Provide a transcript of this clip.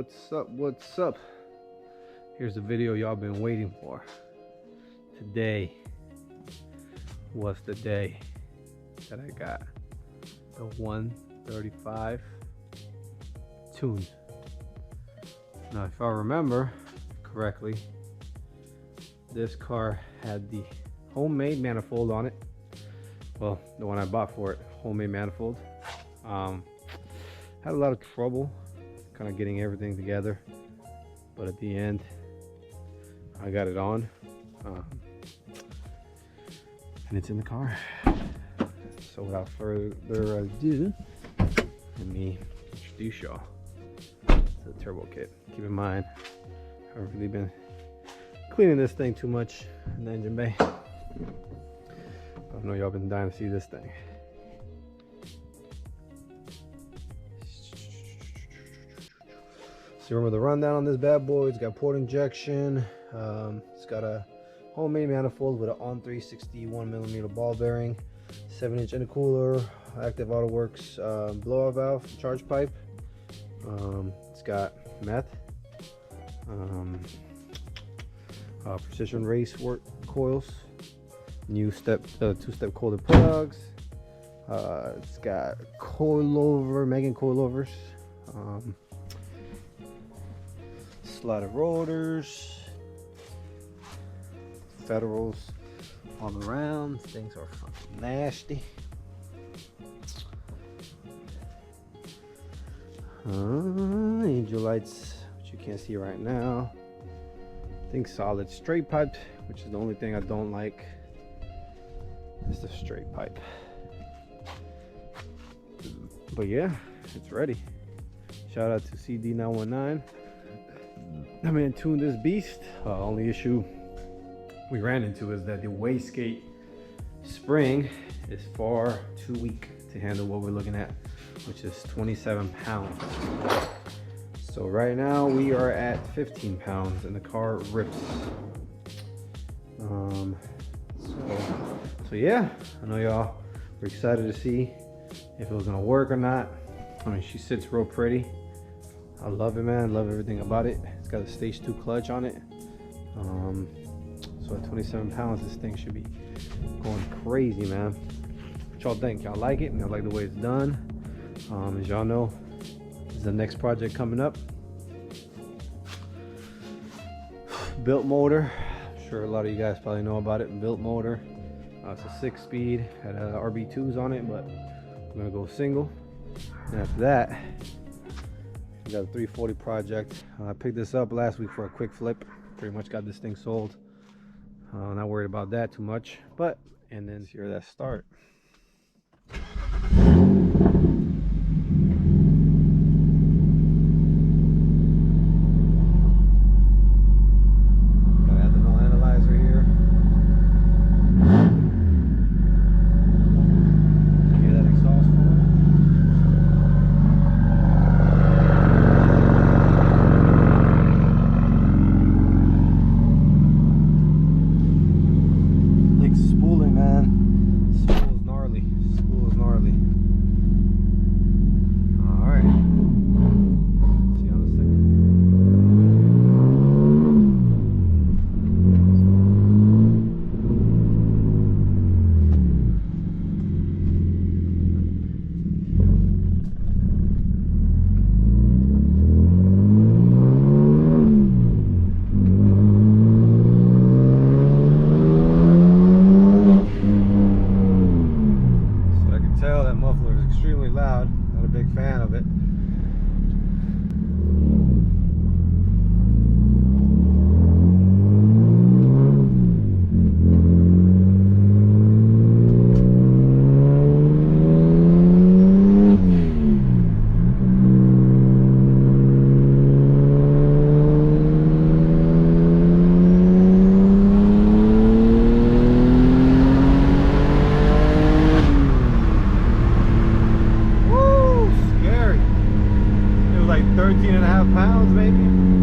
What's up? What's up? Here's the video y'all been waiting for. Today was the day that I got the 135 tuned. Now, if I remember correctly, this car had the homemade manifold on it. Well, the one I bought for it, homemade manifold. Had a lot of trouble kind of getting everything together, but at the end I got it on, and it's in the car. So without further ado, let me introduce y'all to the turbo kit. Keep in mind, I haven't really been cleaning this thing too much in the engine bay. I know y'all been dying to see this thing. So remember the rundown on this bad boy. It's got port injection. It's got a homemade manifold with an on 3 61mm ball bearing, 7-inch intercooler, active auto works blowout valve, charge pipe. It's got meth, precision race work coils, new two-step coiled plugs. It's got coilover, Megan coilovers, slotted rotors, federals all around. Things are fucking nasty. Angel lights, which you can't see right now. I think solid straight pipe, which is the only thing I don't like. It's the straight pipe. But yeah, it's ready. Shout out to CD919. I'm gonna tune this beast. Only issue we ran into is that the wastegate spring is far too weak to handle what we're looking at, which is 27 pounds. So right now we are at 15 pounds and the car rips. So yeah, I know y'all were excited to see if it was gonna work or not. I mean, she sits real pretty. I love it, man. Love everything about it. It's got a stage 2 clutch on it. So at 27 pounds, this thing should be going crazy, man. What y'all think? Y'all like it? Y'all like the way it's done? As y'all know, this is the next project coming up. Built motor. I'm sure a lot of you guys probably know about it. Built motor. It's a 6-speed. Had RB2s on it, but I'm gonna go single. And after that, we got a 340 project. I picked this up last week for a quick flip. Pretty much got this thing sold. Not worried about that too much. But, and then here that start. Like 13.5 pounds maybe.